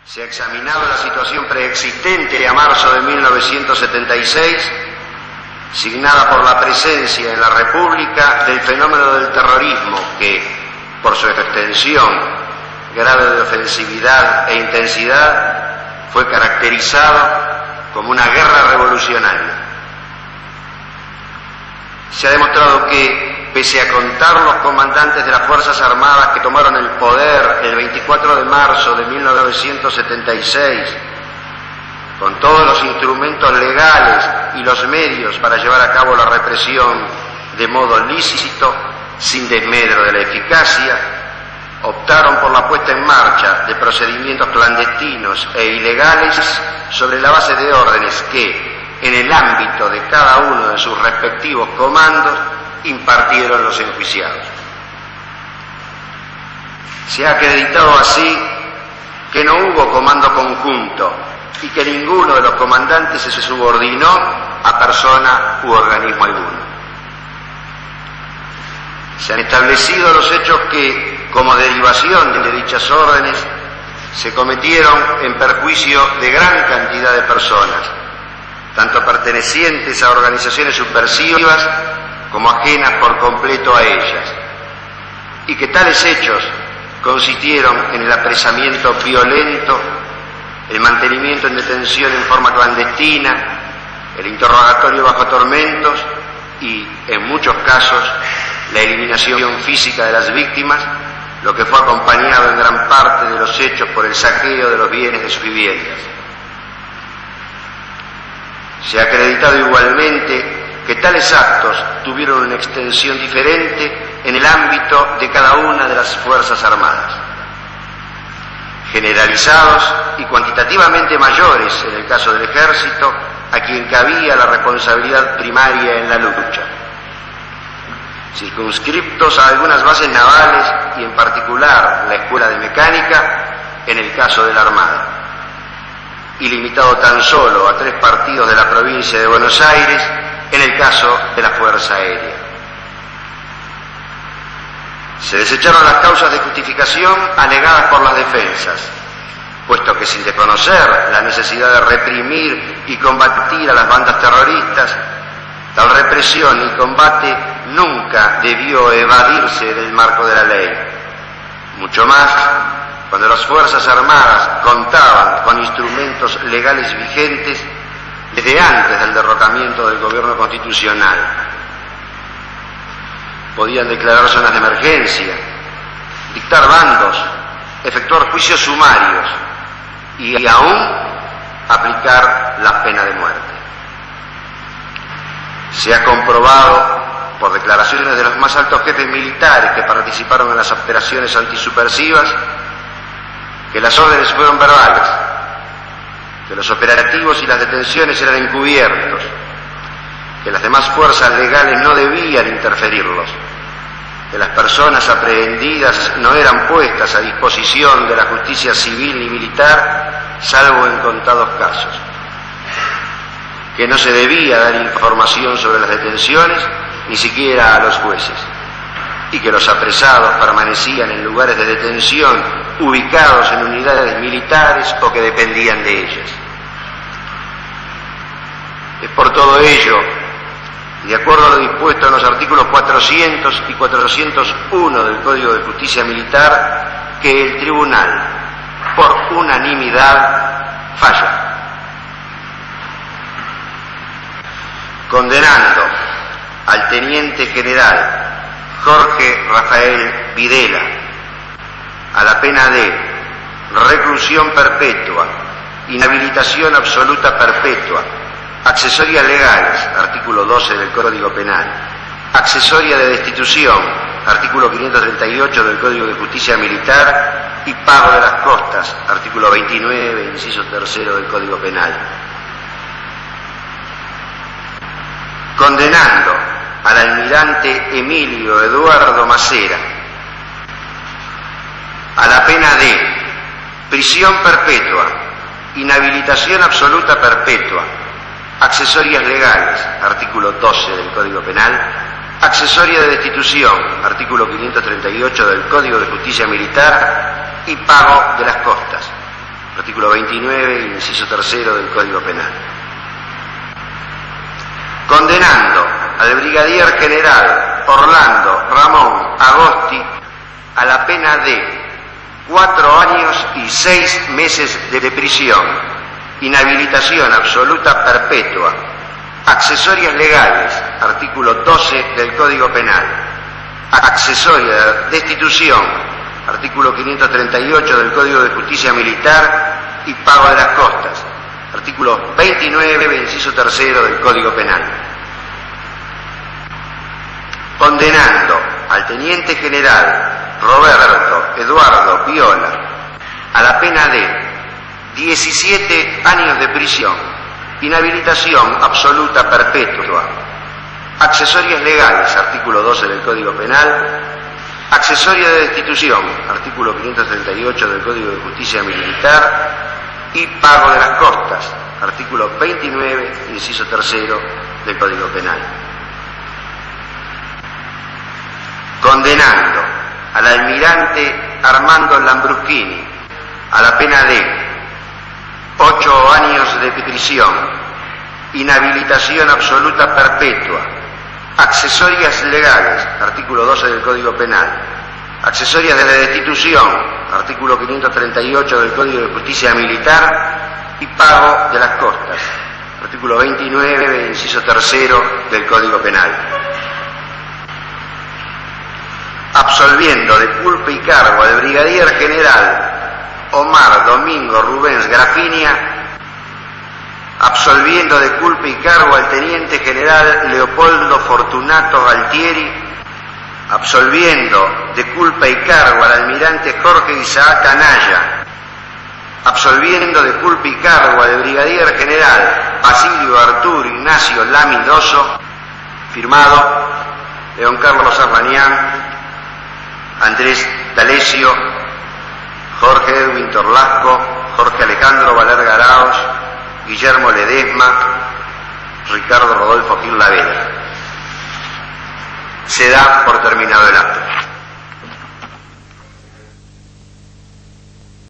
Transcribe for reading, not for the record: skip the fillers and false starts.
Se ha examinado la situación preexistente a marzo de 1976, signada por la presencia en la República del fenómeno del terrorismo que, por su extensión, grado de ofensividad e intensidad, fue caracterizado como una guerra revolucionaria. Se ha demostrado que, pese a contar los comandantes de las Fuerzas Armadas que tomaron el poder el 24 de marzo de 1976, con todos los instrumentos legales y los medios para llevar a cabo la represión de modo lícito, sin desmedro de la eficacia, optaron por la puesta en marcha de procedimientos clandestinos e ilegales sobre la base de órdenes que, en el ámbito de cada uno de sus respectivos comandos, impartieron los enjuiciados. Se ha acreditado así que no hubo comando conjunto y que ninguno de los comandantes se subordinó a persona u organismo alguno. Se han establecido los hechos que, como derivación de dichas órdenes, se cometieron en perjuicio de gran cantidad de personas, tanto pertenecientes a organizaciones subversivas como ajenas por completo a ellas, y que tales hechos consistieron en el apresamiento violento, el mantenimiento en detención en forma clandestina, el interrogatorio bajo tormentos y, en muchos casos, la eliminación física de las víctimas, lo que fue acompañado en gran parte de los hechos por el saqueo de los bienes de sus viviendas. Se ha acreditado igualmente que tales actos tuvieron una extensión diferente en el ámbito de cada una de las Fuerzas Armadas, generalizados y cuantitativamente mayores en el caso del Ejército, a quien cabía la responsabilidad primaria en la lucha, circunscriptos a algunas bases navales y en particular la Escuela de Mecánica en el caso de la Armada, y limitado tan solo a 3 partidos de la provincia de Buenos Aires en el caso de la Fuerza Aérea. Se desecharon las causas de justificación alegadas por las defensas, puesto que sin desconocer la necesidad de reprimir y combatir a las bandas terroristas, tal represión y combate nunca debió evadirse del marco de la ley, mucho más cuando las Fuerzas Armadas contaban con instrumentos legales vigentes desde antes del derrocamiento del gobierno constitucional. Podían declarar zonas de emergencia, dictar bandos, efectuar juicios sumarios y aún aplicar la pena de muerte. Se ha comprobado por declaraciones de los más altos jefes militares que participaron en las operaciones antisubversivas que las órdenes fueron verbales, que los operativos y las detenciones eran encubiertos, que las demás fuerzas legales no debían interferirlos, que las personas aprehendidas no eran puestas a disposición de la justicia civil ni militar, salvo en contados casos, que no se debía dar información sobre las detenciones, ni siquiera a los jueces, y que los apresados permanecían en lugares de detención ubicados en unidades militares o que dependían de ellas. Es por todo ello, de acuerdo a lo dispuesto en los artículos 400 y 401 del Código de Justicia Militar, que el Tribunal, por unanimidad, falla, condenando al Teniente General Jorge Rafael Videla a la pena de reclusión perpetua, inhabilitación absoluta perpetua, accesorias legales, artículo 12 del Código Penal, accesoria de destitución, artículo 538 del Código de Justicia Militar, y pago de las costas, artículo 29, inciso 3 del Código Penal. Condenando al almirante Emilio Eduardo Macera a la pena de prisión perpetua, inhabilitación absoluta perpetua, accesorias legales, artículo 12 del Código Penal, accesoria de destitución, artículo 538 del Código de Justicia Militar, y pago de las costas, artículo 29, inciso tercero del Código Penal. Condenando al brigadier general Orlando Ramón Agosti a la pena de 4 años y 6 meses de prisión, inhabilitación absoluta perpetua, accesorias legales, artículo 12 del Código Penal, accesoria de destitución, artículo 538 del Código de Justicia Militar, y pago de las costas, artículo 29, inciso tercero del Código Penal. Condenando al teniente general Roberto Eduardo Viola a la pena de 17 años de prisión, inhabilitación absoluta perpetua, accesorias legales, artículo 12 del Código Penal, accesoria de destitución, artículo 538 del Código de Justicia Militar, y pago de las costas, artículo 29, inciso tercero del Código Penal. Condenando al almirante Armando Lambruschini a la pena de 8 años de prisión, inhabilitación absoluta perpetua, accesorias legales, artículo 12 del Código Penal, accesorias de la destitución, artículo 538 del Código de Justicia Militar, y pago de las costas, artículo 29, inciso tercero del Código Penal. Absolviendo de culpa y cargo al brigadier general Omar Domingo Rubens Grafinia, absolviendo de culpa y cargo al teniente general Leopoldo Fortunato Galtieri, absolviendo de culpa y cargo al almirante Jorge Isaac Anaya, absolviendo de culpa y cargo al brigadier general Basilio Arturo Ignacio Lamidoso, firmado León Carlos Arrañán, Andrés D'Alessio, Jorge Edwin Torlasco, Jorge Alejandro Valer Arauz, Guillermo Ledesma, Ricardo Rodolfo Gil Lavera. Se da por terminado el acto.